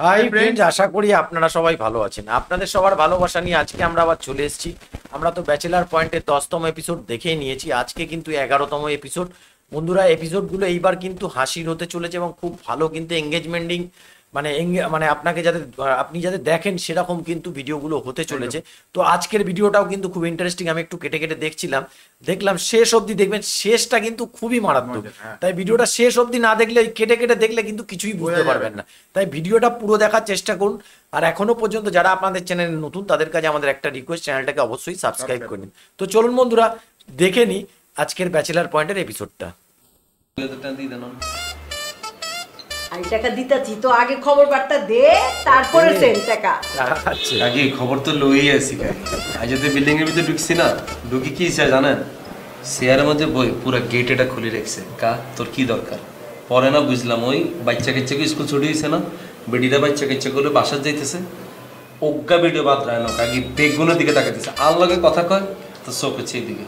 Hi friends, আশা করি আপনারা সবাই ভালো আছেন। আপনাদের সবার ভালোবাসা নিয়ে আজকে আমরা আবার চলে এসেছি। আমরা তো ব্যাচেলার পয়েন্টের 10তম এপিসোড দেখেই নিয়েছি, আজকে কিন্তু 11তম এপিসোড। বন্ধুরা, এপিসোডগুলো এইবার কিন্তু হাসির হতে চলেছে এবং খুব ভালো কিন্তু এঙ্গেজমেন্টিং, মানে আপনাকে আপনি যাতে দেখেন সেরকম কিন্তু ভিডিওগুলো হতে চলেছে। তো আজকের ভিডিওটাও কিন্তু খুব ইন্টারেস্টিং। আমি একটু কেটে কেটে দেখলাম, শেষ অবধি দেখবেন, শেষটা কিন্তু খুবই মারাত্মক। তাই ভিডিওটা শেষ অবধি না দেখলে, কেটে কেটে দেখলে কিন্তু কিছুই বুঝতে পারবেন না। তাই ভিডিওটা পুরো দেখার চেষ্টা করুন। আর এখনো পর্যন্ত যারা আপনাদের চ্যানেলে নতুন, তাদের কাছে আমাদের একটা রিকোয়েস্ট, চ্যানেলটাকে অবশ্যই সাবস্ক্রাইব করে নিন। তো চলুন বন্ধুরা, দেখে নিই আজকের ব্যাচেলার পয়েন্টের এপিসোডটা। আমি টাকা দিতাছি তো, আগে খবর বার্তা দে, তারপরে সেন টাকা। আগে খবর তো লই আসি গাই। আজ যদি বিল্ডিং এর ভিতরে ঢুকছি না, ঢুকি কি চাই জানেন? শেয়ারের মধ্যে বই পুরো গেট এটা খুলে রেখেছে। কা তোর কি দরকার? পরে না বুঝলাম ওই বাচ্চা কাচ্চাকে স্কুল ছুটি হয়েছে না, বেডিরা বাচ্চা কাচ্চা করে বাসার যাইতেছে, অজ্ঞা ভিডিও বাদ রায় না, কাকি বেগুনের দিকে তাকাইতেছে, আর লগে কথা কয় তো চোখ হচ্ছে এইদিকে।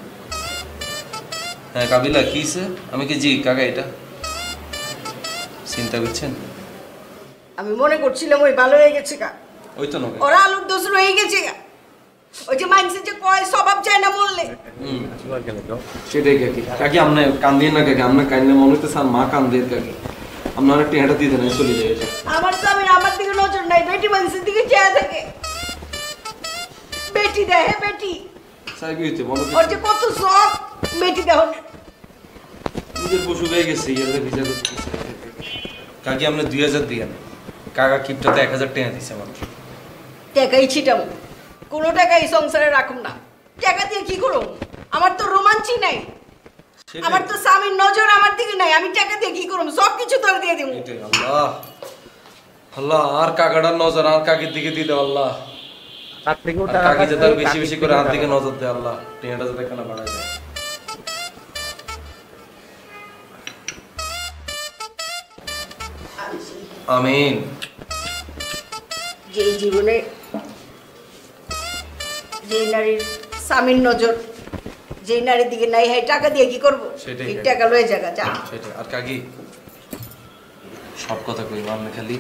হ্যাঁ কাবিলা কিছে? আমি কি জি কাকা এটা চিন্তা করছেন? আমি মনে করছিলাম ওই ভালো হয়ে গেছে গা, ওই তো না ওরা আলুর দোষ রয়ে গেছে গা। ওই যে মাইন্ডসে যে কয় স্বভাব চায় না বললে, সেটাই কাকি। কাকি আপনি কান্দিয়ে না কাকি, আপনার কান্দিয়ে মনে হচ্ছে আর মা কান্দিয়ে কাকি, আপনার একটা হেঁটা দিয়ে দেন, চলে যায়। আমার স্বামীর আমার দিকে নজর নাই, বেটি মাইন্ডসের দিকে চেয়ে থাকে। বেটি দেয়, হ্যাঁ বেটি স্যার কি হইতে বলো? ওর যে কত শখ বেটি দেহ, নিজের পশু হয়ে গেছে ইয়ারে ভিজা করতে। কাকি আপনি 2000 দিয়েন, কাকা কিপটাতে 1000 টাকা দিছে মাত্র। টাকাই ছিটাম, কোনো টাকাই সংসারে রাখুম না। টাকা দিয়ে কি করুম? আমার তো রোমাঞ্চই নাই, আমার তো স্বামীর নজর আমার দিকে নাই, আমি টাকা দিয়ে কি করুম? সব কিছু তোর দিয়ে দিব। আল্লাহ আল্লাহ, আর কাকাটার নজর আর কাকির দিকে দিতে আল্লাহ, কাকি যাতে বেশি বেশি করে আর দিকে নজর দেয় আল্লাহ, টেঁটা যাতে কেন বাড়ায় যায়। আমিন। যে জীবনে যে নারীর স্বামীর নজর যে নারীর দিকে নাই, হ্যাঁ টাকা দিয়ে কি করবো? এই টাকা লয়ে জায়গা যা। সেটাই। আর কাকি সব কথা কই, আপনি খালি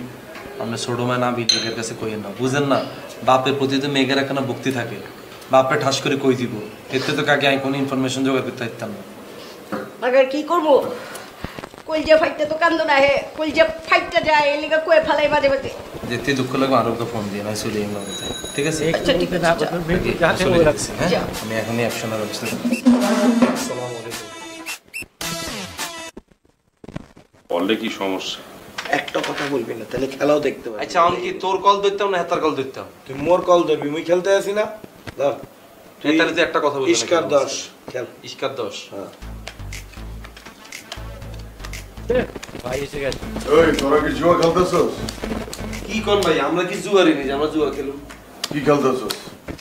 আপনি ছোট মা না বিদ্যুতের কাছে কইেন না, বুঝেন না? বাপের প্রতি তো মেঘের একখানা ভক্তি থাকে, বাপে ঠাস করে কই দিব, এতে তো কাকি আমি কোনো ইনফরমেশন জোগাড় করতে পারতাম না। আগে কি করবো? কলজা ফাইটটা তো কান্দ না, হে কলজা ফাইটটা যায়, এই লিগা কয়ে ফেলাই মাঝে মাঝে। যেতে দুঃখ লাগবে আরোকে ফোন দিয়ে না, চলে এলাম। ঠিক আছে, আচ্ছা ঠিক আছে, হ্যাঁ আমি এখনই অ্যাকশনের ব্যবস্থা করছি। বললে কি সমস্যা? একটা কথা বলবি না, তাহলে খেলাও দেখতে পাবি। আচ্ছা আমি কি তোর কল ধরতাম না হেতার কল ধরতাম? তুই মোর কল ধরবি, মুই খেলতে আসি না। ধর তুই তাহলে তুই একটা কথা বল। ইস্কার 10 খেল। ইস্কার 10। হ্যাঁ ভাই এসে গেছে। ওই তোরা কি জুয়া খেলতেছস? কি কোন ভাই, আমরা কি জুয়ারি নেই, আমরা জুয়া খেলুম। কি খেলতেছস?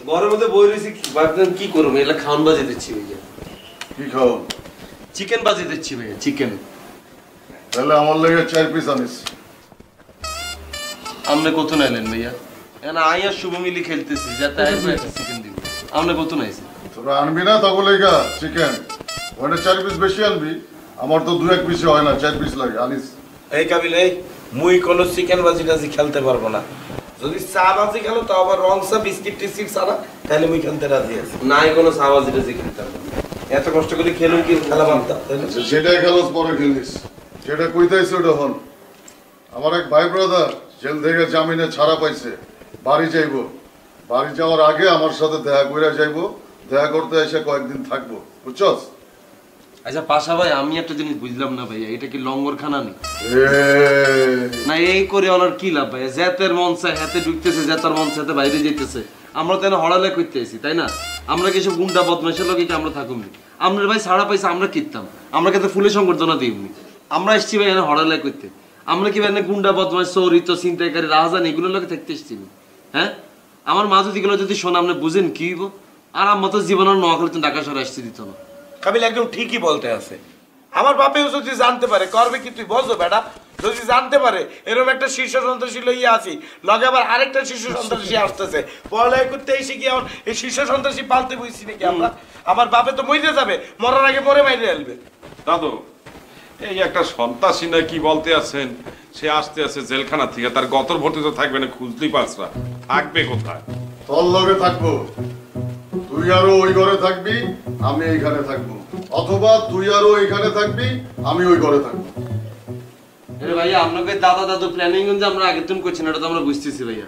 ঘরের মধ্যে বই রয়েছি, ভাবতেন কি করবো, এগুলা খাওয়ান বাজি দিচ্ছি ভাইয়া। কি খাও? চিকেন বাজি দিচ্ছি ভাইয়া, চিকেন। তাহলে আমার লেগে 4 পিস আনিস। আপনি কত নাইলেন ভাইয়া? এনা আইয়া শুভ মিলি খেলতেছি, যাতে আইবো একটা চিকেন দিব। আপনি কত নাইছেন? তোরা আনবি না তখন লেগা চিকেন, ওটা 4 পিস বেশি আনবি। আমার তো 2-1 পিসে হয় না, 4 পিস লাগে আনিস। এই কাবিল, এই মুই কোনো চিকেন বাজি টাজি খেলতে পারবো না। যদি চা বাজি খেলো তাও আবার রং চা, বিস্কিট টিস্কিট ছাড়া, তাহলে মুই খেলতে রাজি আছি। নাই কোনো সাবাজি টাজি খেলতাম না। এত কষ্ট করে খেলুম কি খেলা বানতাম? আচ্ছা সেটাই খেলোস, পরে খেলিস। সেটা কইতাইছে ওটা হন। আমার এক ভাই ব্রাদার জেল থেকে জামিনে ছাড়া পাইছে, বাড়ি যাইবো। বাড়ি যাওয়ার আগে আমার সাথে দেখা কইরা যাইবো, দেখা করতে এসে কয়েকদিন থাকবো, বুঝছস? আচ্ছা পাশা ভাই, আমি একটা জিনিস বুঝলাম না ভাইয়া, এটা কি লঙ্গরখানা নেই না? এই করে ওনার কি লাভ ভাইয়া? জেতের মন চায় হাতে ঢুকতেছে, জেতার মন চায় বাইরে যেতেছে। আমরা তো হড়ালে করতে আসি, তাই না? আমরা কিছু গুন্ডা বদমাশের লোক কি আমরা থাকুন? আমরা ভাই ছাড়া পাইছে আমরা কিনতাম, আমরা কিন্তু ফুলের সংবর্ধনা দিইনি। আমরা এসছি ভাই এনে হড়ালে করতে। আমরা কি ভাই গুন্ডা বদমাশ, চোরিত, ছিনতাইকারী, রাহাজান এগুলোর লোকে থাকতে এসছি? হ্যাঁ, আমার মা যদি এগুলো যদি শোনা, আপনি বুঝেন কি হইব? আর আমার তো জীবনের নোয়াখালী তো ঢাকা শহরে আসতে দিত না। কাবিল একদম ঠিকই বলতে আছে। আমার বাপেও যদি জানতে পারে, করবে কি তুই বলছো বেটা? যদি জানতে পারে এরকম একটা শীর্ষ সন্ত্রাসী লইয়া আছি, লগে আবার আরেকটা শীর্ষ সন্ত্রাসী আসতেছে, পড়ালেখা করতে এসে কি এখন এই শীর্ষ সন্ত্রাসী পালতে বইছি নাকি আমরা? আমার বাপে তো মরে যাবে, মরার আগে মরে মাইরে আলবে। দাদু, এই একটা সন্ত্রাসী না কি বলতে আছেন, সে আসতে আসতে জেলখানা থেকে, তার গতর ভর্তি তো থাকবে না, খুঁজতেই পারছ না, থাকবে কোথায়? তোর লগে থাকবো, তুই আরো ওই ঘরে থাকবি, আমি এইখানে থাকবো, অথবা তুই আরো এইখানে থাকবি, আমি ওই ঘরে থাকবো। আরে ভাইয়া আপনাকে দাদা দাদু প্ল্যানিং যে আমরা আগে তুমি করছি না, এটা তো আমরা বুঝতেছি ভাইয়া।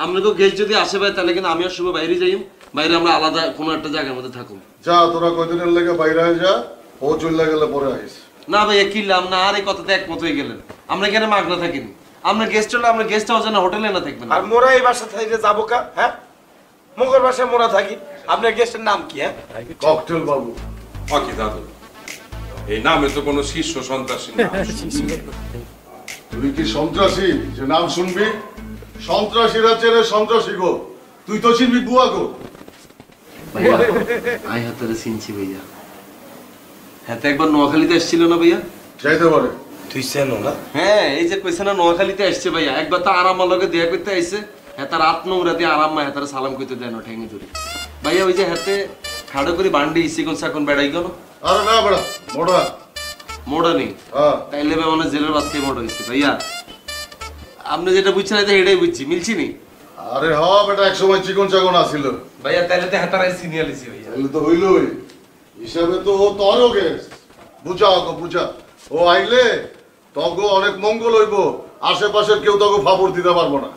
আপনাকেও গেস্ট যদি আসে ভাই, তাহলে কিন্তু আমি আর শুভ বাইরে যাই, বাইরে আমরা আলাদা কোনো একটা জায়গার মধ্যে থাকুন। যা তোরা কয়দিনের লেগে বাইরে যা, ও চলে গেলে পরে আইস। না ভাইয়া কিনলাম না, আর এই কথাতে একমত হয়ে গেলেন। আমরা এখানে মাগনা থাকিনি, আমরা গেস্ট হলে আমরা গেস্ট হাউসে না হোটেলে না থাকবেন। আর মোরা এই বাসা থেকে যাবো কা? হ্যাঁ, মুখের বাসায় মোরা থাকি। আপনার গেস্টের নাম কি? হ্যাঁ, ককটেল বাবু। অকি দাদু, এই নামে তো কোনো শীর্ষ সন্ত্রাসী না। তুই কি সন্ত্রাসী যে নাম শুনবি? সন্ত্রাসীরা চেনে সন্ত্রাসী গো, তুই তো চিনবি বুয়া গো। ভাইয়া আই হাতারে চিনছি ভাইয়া। হ্যাঁ, তো একবার নোয়াখালীতে এসেছিল না ভাইয়া? যাইতে পারে। তুই চেনো না? হ্যাঁ, এই যে কইছে না নোয়াখালীতে আসছে ভাইয়া, একবার তো আরামার লগে দেখা করতে আইছে। হ্যাঁ, তার রাত নোংরাতে আরাম্মা হ্যাঁ তারা সালাম করতে দেয় না ঠেঙে ধরে। ভাইয়া ওই যে হাতে খাড়ো করে বান্ডি ইসিকন সাকন বেড়াই গেল। আরে না বেড়া, মোড়া মোড়া নেই, হ্যাঁ। তাইলে ভাই মানে জেলের বাদ থেকে মোড়া হয়েছে ভাইয়া। আপনি যেটা বুঝছেন এটাই বুঝছি, মিলছি নি? আরে হ বেটা, এক সময় চিকন চাকন আসিল ভাইয়া, তাইলে তো হাতারাই সিনিয়র লিছি ভাইয়া। তাহলে তো হইলই, হিসাবে তো ও তোরও গেস। বুঝা গো বুঝা, ও আইলে তগো অনেক মঙ্গল হইব, আশেপাশের কেউ তগো ফাপড় দিতে পারবো না।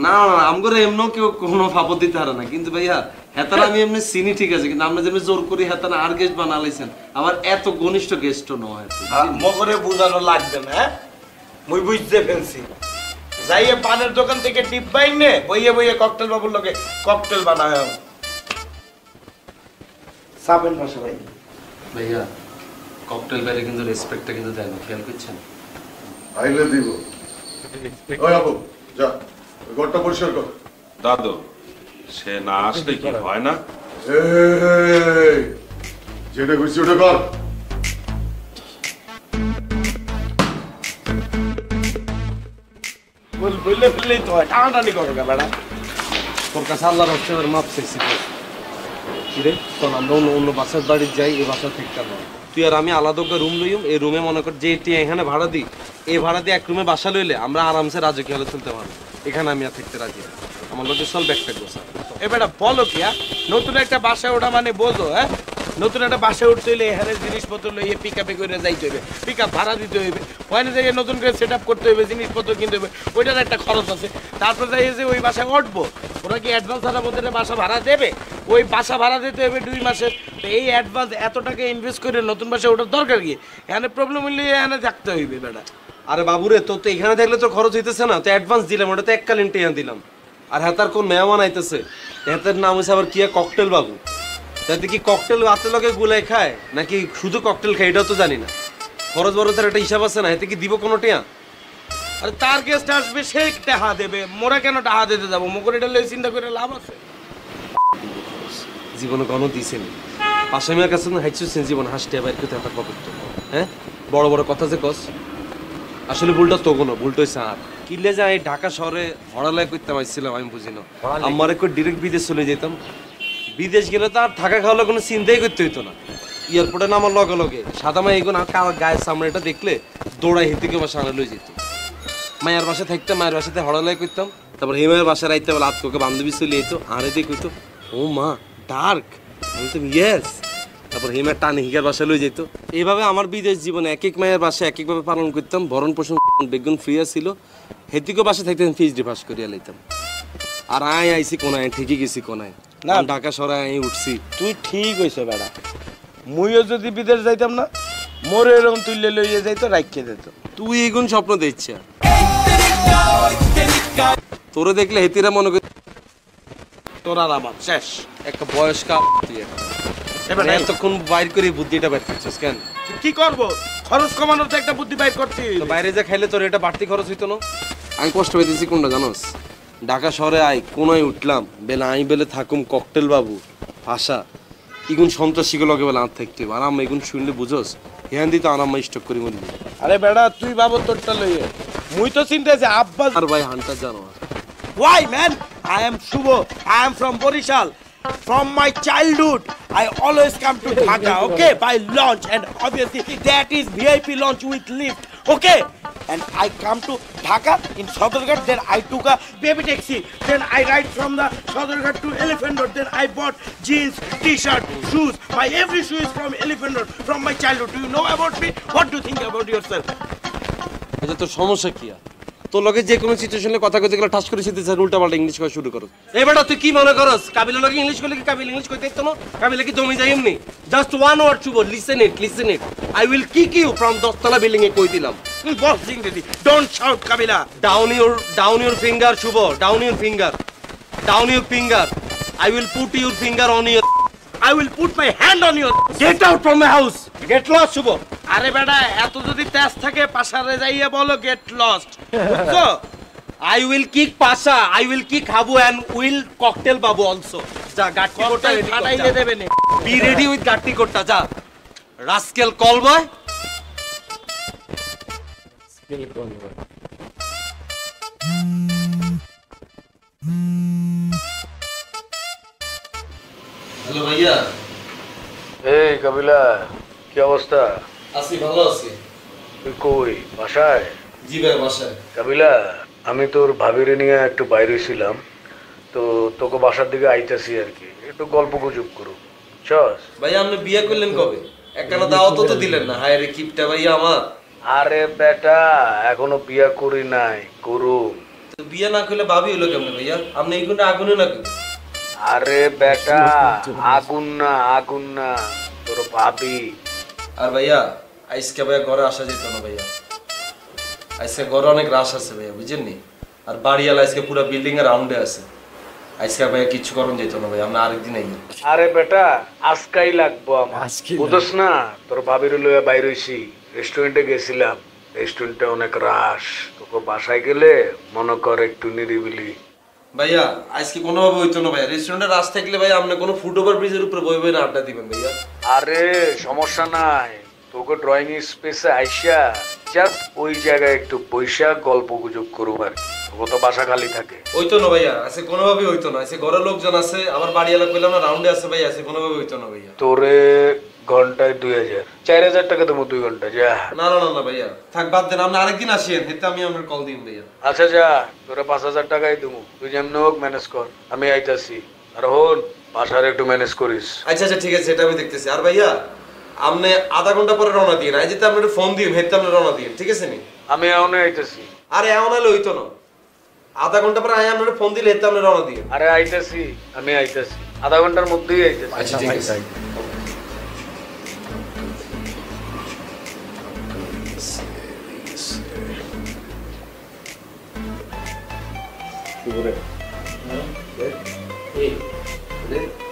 না না, আমগরে এমনও কেউ কোনো ফাপড় দিতে পারে না, কিন্তু ভাইয়া হেতারা আমি এমনি চিনি ঠিক আছে, কিন্তু আমরা যেমনি জোর করি হেতারা আর গেস্ট বানালাইছেন, আমার এত ঘনিষ্ঠ গেস্টও নয়। মগরে বুঝানো লাগবে না। হ্যাঁ, মুই বুঝতে ফেলছি। যাইয়ে পানের দোকান থেকে টিপ বাইন নে, বইয়ে বইয়ে ককটেল বাবুর লগে ককটেল বানায়। সাবেন বাসা ভাই। ভাইয়া ককটেল বাইরে কিন্তু রেসপেক্টটা কিন্তু দেয় না, খেয়াল করছেন? আইলে দিব। ওই আবু যা, ওই ঘরটা পরিষ্কার কর। দাদু, সে না আসলে কি হয় না? এই, যেটা কইছি ওটা কর। বললে ফেললেই তো হয়, টানাটানি করো গা বেড়া। তোর কাছে আল্লাহর হচ্ছে মাপ চাইছি। কিরে তখন আমরা অন্য বাসার বাড়ি যাই, এই বাসা থেকে তুই আর আমি আলাদা একটা রুম লইম। এই রুমে মনে কর যে এখানে ভাড়া দিই, এই ভাড়া দিয়ে এক রুমে বাসা লইলে আমরা আরামসে রাজকীয় হলে চলতে পারবো। এখানে আমি আর থাকতে রাজি না, আমার লোকের চল ব্যাগটা গোসা। এ বেটা বলো কি? নতুন একটা বাসায় ওঠা মানে বোঝো? হ্যাঁ, নতুন একটা বাসায় উঠতে হইলে এখানে জিনিসপত্র লইয়ে পিক আপে করে যাইতে হইবে, পিক আপ ভাড়া দিতে হইবে, ওখানে থেকে নতুন করে সেট আপ করতে হইবে, জিনিসপত্র কিনতে হইবে, ওইটার একটা খরচ আছে। তারপর যাই যে ওই বাসায় উঠবো, ওরা কি অ্যাডভান্স ছাড়ার মধ্যে বাসা ভাড়া দেবে? ওই বাসা ভাড়া দিতে হবে 2 মাসের। তো এই অ্যাডভান্স এত টাকা ইনভেস্ট করে নতুন বাসায় ওঠার দরকার কি? এখানে প্রবলেম হইলে এখানে থাকতে হইবে বেটা। আরে বাবুরে, তো এখানে থাকলে তো খরচ হইতেছে না, তো অ্যাডভান্স দিলাম, ওটা তো এককালীন টেয়া দিলাম। আর হেতার কোন মেহমান আইতেছে, হেতার নাম হচ্ছে আবার কিয়া ককটেল বাবু। তাতে কি ককটেল হাতে লগে গুলাই খায় নাকি শুধু ককটেল খায় এটাও তো জানি না। খরচ বরচের একটা হিসাব আছে না, এতে কি দিব কোনো টেয়া? আরে তার গেস্ট আসবে, সে টাকা দেবে, মোরা কেন টাকা দিতে যাবো? মোর এটা লই চিন্তা করে লাভ আছে? জীবনে কোনো দিছেনি পাশামিয়ার কাছে না হাইছুছেন জীবন হাসতে বাইর করতে একটা পকেট। হ্যাঁ, বড় বড় কথা যে কস, আসলে ভুলটা তো কোনো ভুলটা হয়েছে আর কিনলে যে আমি ঢাকা শহরে হড়ালাই করতে পারছিলাম আমি বুঝি না। আমার একটু ডিরেক্ট বিদেশ চলে যেতাম, বিদেশ গেলে তো আর থাকা খাওয়ালে কোনো চিন্তাই করতে হইতো না। এয়ারপোর্টে নামার লগে লগে সাদা মাই এগুলো গায়ের সামনেটা দেখলে দৌড়াই হেঁটে বাসা আনা লই যেত। মায়ের বাসায় থাকতাম, মায়ের বাসাতে হড়ালাই করতাম, তারপর হিমায়ের বাসায় রাইতে বেলা আতকে বান্ধবী চলে যেত, আরে দিয়ে কইতো ও মা ডার্ক, বলতাম ইয়েস, তারপর হিমার টানে হিগার বাসায় লই যেত। এইভাবে আমার বিদেশ জীবনে এক এক মায়ের বাসায় এক একভাবে পালন করতাম। ভরণ পোষণ বেগুন ফ্রি ছিল, হেতিকেও বাসায় থাকতাম ফিজডি পাস করিয়া লাইতাম। আর আইসি কোনায়, ঠিকই গেছি কোনায় না, ঢাকা শহরে উঠছি। তুই ঠিক হয়েছে বেড়া, মুইও যদি বিদেশ যাইতাম না, মোর এরকম তুললে লইয়ে যাইতো, রাখতে যেত। তুই এগুন স্বপ্ন দেখছিস, তোরে দেখলে হেতিরা মনে করি তোর আর আমার শেষ। একটা বয়স্ক তুই এতক্ষণ বাইর করে বুদ্ধিটা বাইর করছিস কেন? কি করবো, খরচ কমানোর তো একটা বুদ্ধি বাইর করছি। বাইরে যা খাইলে তোর এটা বাড়তি খরচ হইতো না? আমি কষ্ট পাইতেছি কোনটা জানোস? ঢাকা শহরে আই কোনায় উঠলাম বেলা আমি বেলে থাকুম ককটেল বাবু ভাষা ইগুন সন্ত্রাসীকে লগে বেলা আর থাকতে আর আমি এগুন শুনলে বুঝোস হ্যান দিতে আর আমি স্টক করি মরি। আরে বেড়া তুই বাবু তোরটা লইয়ে, মুই তো চিন্তা আছে আব্বা। আর ভাই হান্টার জানো Why man? I am Shubho. I am from Borishal. From my childhood, I always come to Dhaka, okay, by launch, and obviously that is VIP launch with lift, okay? and I come to Dhaka in Sadargarh. Then I took a baby taxi. Then I ride from the Sadargarh to Elephant Road. Then I bought jeans, t-shirt, shoes. My every shoe is from Elephant Road from my childhood. Do you know about me? What do you think about yourself? আচ্ছা তোর সমস্যা কি আর তোর লগে যে কোনো সিচুয়েশনে কথা কইতে গেলে ঠাস করে সিধে উল্টা পাল্টা ইংলিশ করা শুরু করো এই বেটা তুই কি মনে করস কাবিলের লগে ইংলিশ কইলে কি কাবিল ইংলিশ কইতে ইতো না কাবিলে কি জমি যাই এমনি just one word Shubho listen it I will kick you from 10 তলা বিল্ডিং এ কই দিলাম Boss English. Don't shout, Kabila. Down your finger Shubho down your finger I will put your finger on your I will put my hand on your. Get out from my house get lost Shubho আরে বেটা এত যদি তেজ থাকে পাশারে যাইয়া বলো get lost বুঝছো I will kick Pasha, I will kick Habu and will cocktail Babu also. Ja, Gatti Kotta কোটাই ready ফাটাইলে korta. দেবে নে Be ready with Gatti Kotta, ja. Rascal call boy. Hello bhaiya. এই কাবিলা কি অবস্থা? আছি ভালো আছি। তুই কই বাসায়? জি ভাই বাসায়। কাবিলা আমি তোর ভাবিরে নিয়ে একটু বাইরে ছিলাম, তো তোকে বাসার দিকে আইতাছি আর কি, একটু গল্প গুজব করু চস। ভাই আপনি বিয়ে করলেন কবে? একখানা দাওয়াত তো দিলেন না। হায় রে কিপটা ভাইয়া আমার। আরে বেটা এখনো বিয়া করি নাই, করুম। তো বিয়ে না করলে ভাবি হলো কেমনে ভাইয়া? আপনি এই কোনটা আগুনে না করেন? আরে বেটা আগুন না তোর ভাবি। আর ভাইয়া আজকে ভাইয়া ঘরে আসা যেত না ভাইয়া, আজকে ঘরে অনেক রাশ আছে ভাইয়া বুঝেননি। আর বাড়িওয়ালা আজকে পুরো বিল্ডিং এর রাউন্ডে আছে, আজকে ভাইয়া কিচ্ছু করুন যেত না ভাইয়া, আমরা আরেকদিন আইব। আরে বেটা আজকাই লাগবো আমার, বুঝছ না? তোর ভাবির লইয়া বাইর হইছি, রেস্টুরেন্টে গেছিলাম, রেস্টুরেন্টে অনেক রাশ, তোকে বাসায় গেলে মনে কর একটু নিরিবিলি। ভাইয়া আজকে কোনোভাবে হইতো না ভাইয়া, রেস্টুরেন্টে রাশ থাকলে ভাইয়া আপনি কোনো ফুট ওভার ব্রিজের উপরে বই বই না আড্ডা দিবেন ভাইয়া। আরে সমস্যা নাই, তোকে ড্রয়িং স্পেসে আইসা জাস্ট ওই জায়গায় একটু বৈশা গল্প গুজব করুম আর কি, তোকে তো বাসা খালি থাকে। হইতো না ভাইয়া, আজকে কোনোভাবে হইতো না, আজকে ঘরের লোকজন আছে, আবার বাড়িওয়ালা কইলাম না রাউন্ডে আছে ভাইয়া, আজকে কোনোভাবে হইতো না ভাইয়া। তোরে ঘন্টায় 2000 4000 টাকা দেবো 2 ঘন্টা যা। না না না ভাইয়া থাক বাদ দেন, আপনি আরেকদিন আসেন, হেতে আমি আপনার কল দিন ভাইয়া। আচ্ছা যা, তোরে 5000 টাকাই দেবো, তুই যেমন হোক ম্যানেজ কর, আমি আইতাছি। আর হন বাসার একটু ম্যানেজ করিস। আচ্ছা আচ্ছা ঠিক আছে, সেটা আমি দেখতেছি। আর ভাইয়া আপনি আধা ঘন্টা পরে রওনা দিন, আই যেতে আপনার ফোন দিন, হেতে আপনি রওনা দিন, ঠিক আছে নি? আমি এখনই আইতাছি। আরে এমন হলে হইতো না, আধা ঘন্টা পরে আই আপনার ফোন দিলে হেতে আপনি রওনা দিন। আরে আইতাছি, আমি আইতাছি, আধা ঘন্টার মধ্যেই আইতাছি। আচ্ছা ঠিক আছে।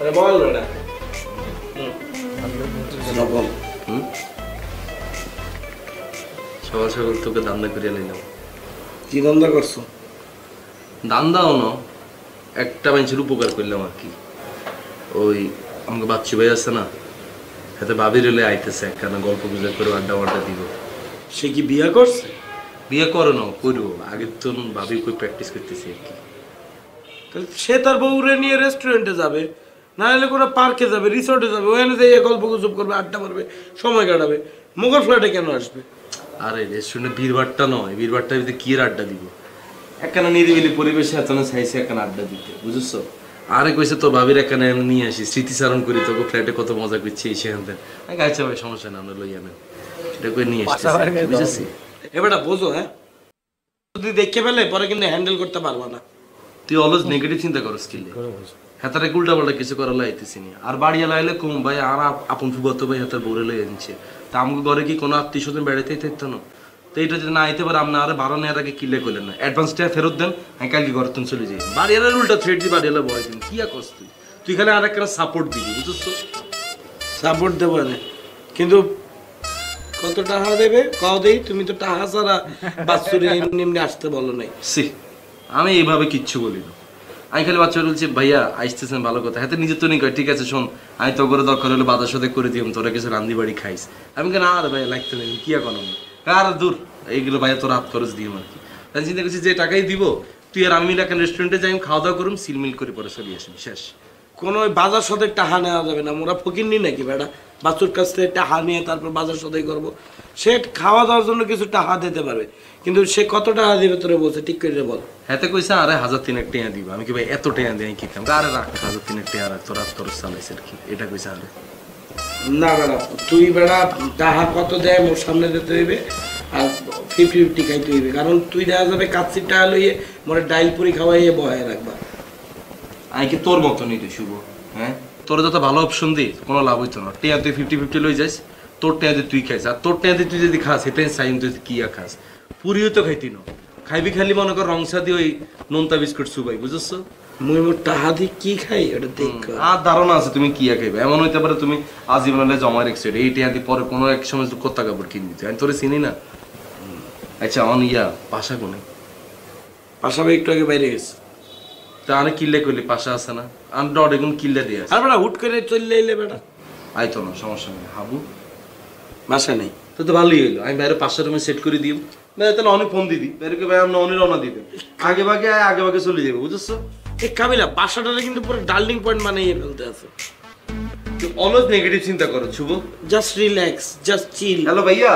আরে বল না সকাল সকাল তোকে দান্দা করিয়া লইলাম। কি ধান্দা করছো? দান্দাও না, একটা মানুষের উপকার করলাম আর কি। ওই আমাকে বাচ্চু ভাই আছে না, হাতে ভাবি রেলে আইতেছে, একখানা গল্প গুজব করে আড্ডা দিব। সে কি বিয়া করছে? বিয়ে করো না করো, আগের তো ভাবি কই প্র্যাকটিস করতেছি আর কি। তাহলে সে তার বউরে নিয়ে রেস্টুরেন্টে যাবে, না হলে কোনো পার্কে যাবে, রিসোর্টে যাবে, ওখানে যেয়ে গল্প গুজব করবে, আড্ডা মারবে, সময় কাটাবে। মোগল ফ্ল্যাটে কেন আসবে? আরে রেস্টুরেন্টে ভিড়ভাড়টা নয়, ভিড়ভাড়টার ভিতরে কি আর আড্ডা দিব? একখানা নিরিবিলি পরিবেশে এত চাইছে একখানা আড্ডা দিতে, বুঝছো? আরে কইছে তোর ভাবির একখানা নিয়ে আসি, স্মৃতিচারণ করি, তোকে ফ্ল্যাটে কত মজা করছি এই সেখান থেকে। আচ্ছা ভাই সমস্যা না, আমরা লই আনেন, এটা করে নিয়ে আসছি বুঝেছি। এবারটা বোঝো, হ্যাঁ যদি দেখে ফেলে পরে কিন্তু হ্যান্ডেল করতে পারবা না। তুই অলওয়েজ নেগেটিভ চিন্তা করস কিলে, হাতারে উল্টা পাল্টা কিছু করা লাইতেছি নি। আর বাড়িয়া লাইলে কম ভাই, আর আপন ফুবত ভাই হাতার বউরে লই আনছে, তা আমাকে ঘরে কি কোনো আত্মীয় স্বজন বেড়াতেই থাকতো না? তো এইটা যদি না আইতে পারে আপনি আরে 12 নেওয়ার আগে কিলে করলেন না, অ্যাডভান্সটা ফেরত দেন, আমি কালকে ঘরে তুমি চলে যাই। বাড়িয়ালার উল্টা থ্রেড দি বাড়িয়ালা ভয় দিন, কি করস তুই? তুই খালি আর একটা সাপোর্ট দিবি, বুঝছো? সাপোর্ট দেবো না, কিন্তু কত টাকা দেবে কও দেই? তুমি তো টাকা ছাড়া বাচ্চুরে এমনি এমনি আসতে বলো নাই। সি আমি এইভাবে কিচ্ছু বলি না, আমি খালি বাচ্চা বলছি ভাইয়া আসতেছেন ভালো কথা, হাতে নিজের তো নেই কয় ঠিক আছে শোন আমি তো করে দরকার হলে বাজার সাথে করে দিম, তোরা কিছু রান্দি বাড়ি খাইস। আমি কেন আর ভাইয়া লাগতে নেই, কি এখন আর দূর এইগুলো ভাইয়া তোর হাত খরচ দিম আর কি। তাই চিন্তা করছি যে টাকাই দিব তুই আর আমি মিলে একটা রেস্টুরেন্টে যাই, খাওয়া দাওয়া করুম, সিলমিল করে পরে চলে আসবি, শেষ। কোনো ওই বাজার সদাই টাহা নেওয়া যাবে না, মোরা ফকির নি নাকি বেটা বাচ্চুর কাছ থেকে টাহা নিয়ে তারপর বাজার সদাই করব। সে খাওয়া দাওয়ার জন্য কিছু টাহা দিতে পারবে, কিন্তু সে কত টাকা দিবে তোরে বলছে ঠিক করে বল। হাতে কইছে আরে 1000 টাকা দিব, আমি কি ভাই এত টাকা দিয়ে কি কাম, আরে রাখ 1000 টাকা রাখ, তোরা তোর চালাইছে কি এটা কইছে। আরে না বেড়া তুই বেড়া টাহা কত দেয় মোর সামনে দিতে হইবে, আর 50-50 খাইতে হইবে, কারণ তুই দেখা যাবে কাচ্চির টাকা লইয়ে মোরে ডাইল পুরি খাওয়াইয়ে বহায় রাখবা। আমি কি তোর মতো নিতে শুভ? হ্যাঁ তোর যত ভালো অপশন দি কোনো লাভ হইতো না। টিয়া তুই 50-50 লই যাস, তোর টিয়া দিয়ে তুই খাইস, আর তোর টিয়া দিয়ে তুই যদি খাস সেটাই সাইন তুই কি খাস, পুরিও তো খাইতি না, খাইবি খালি মনে কর রংসা দিয়ে ওই নোনতা বিস্কুট সুবাই, বুঝছো? মুই মোর টাহা দিয়ে কি খাই ওটা দেখ। আর ধারণা আছে তুমি কি খাইবে, এমন হইতে পারে তুমি আজীবনে জমা রেখছো এই টিয়া দিয়ে পরে কোনো এক সময় কোথা কাপড় কিনবি, আমি তোরে চিনি না। আচ্ছা অন ইয়া পাশা কোনে? পাশাপাশি একটু আগে বাইরে গেছে। তা আরে কিল্লে করলি পাশা আছে না, আমি ডট এগুন কিল্লে দিয়ে আর বেটা হুট করে চললে এলে বেটা আইতো না, সমস্যা নেই। হাবু বাসা নেই তো তো ভালোই হইলো, আমি বাইরে 500 রুমে সেট করে দিই, তাহলে অনেক ফোন দিবি বাইরে, ভাই আমরা অনেক রওনা দিবে, আগে ভাগে চলে যাবে, বুঝছো? এই কাবিলা বাসাটারে কিন্তু পুরো ডার্লিং পয়েন্ট বানিয়ে ফেলতে আছে। তুই অলওয়েজ নেগেটিভ চিন্তা করো Shubho. Just relax, just chill. Hello ভাইয়া,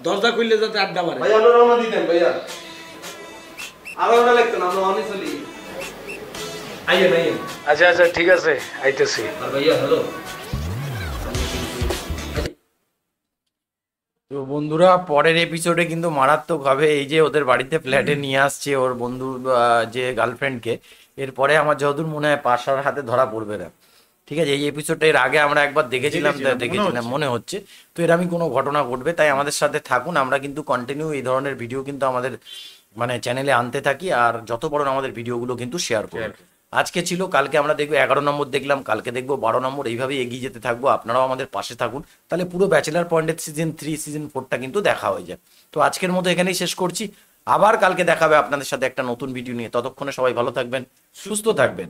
দরজা খুললে যাতে আড্ডা মারে। ভাইয়া আমরা রওনা দিতেন ভাইয়া, আরো ওটা লাগতো না, আমরা অনেক চলি আইয়ে ভাইয়া। আচ্ছা আচ্ছা ঠিক আছে আইতেছি। আর ভাইয়া হ্যালো। তো বন্ধুরা পরের এপিসোডে কিন্তু মারাত্মক হবে, এই যে ওদের বাড়িতে ফ্ল্যাটে নিয়ে আসছে ওর বন্ধু যে গার্লফ্রেন্ডকে, এরপরে আমার যতদূর মনে হয় পাশার হাতে ধরা পড়বে না। ঠিক আছে, এই এপিসোডটা এর আগে আমরা একবার দেখেছিলাম মনে হচ্ছে। তো এরকমই কোনো ঘটনা ঘটবে, তাই আমাদের সাথে থাকুন। আমরা কিন্তু কন্টিনিউ এই ধরনের ভিডিও কিন্তু আমাদের মানে চ্যানেলে আনতে থাকি, আর যত বড় আমাদের ভিডিওগুলো কিন্তু শেয়ার করুন। আজকে ছিল, কালকে আমরা দেখবো 11 নম্বর দেখলাম, কালকে দেখবো 12 নম্বর, এইভাবে এগিয়ে যেতে থাকবো। আপনারাও আমাদের পাশে থাকুন, তাহলে পুরো ব্যাচেলার পয়েন্টের সিজন 3 সিজন 4টা কিন্তু দেখা হয়ে যায়। তো আজকের মতো এখানেই শেষ করছি, আবার কালকে দেখাবে আপনাদের সাথে একটা নতুন ভিডিও নিয়ে। ততক্ষণে সবাই ভালো থাকবেন, সুস্থ থাকবেন।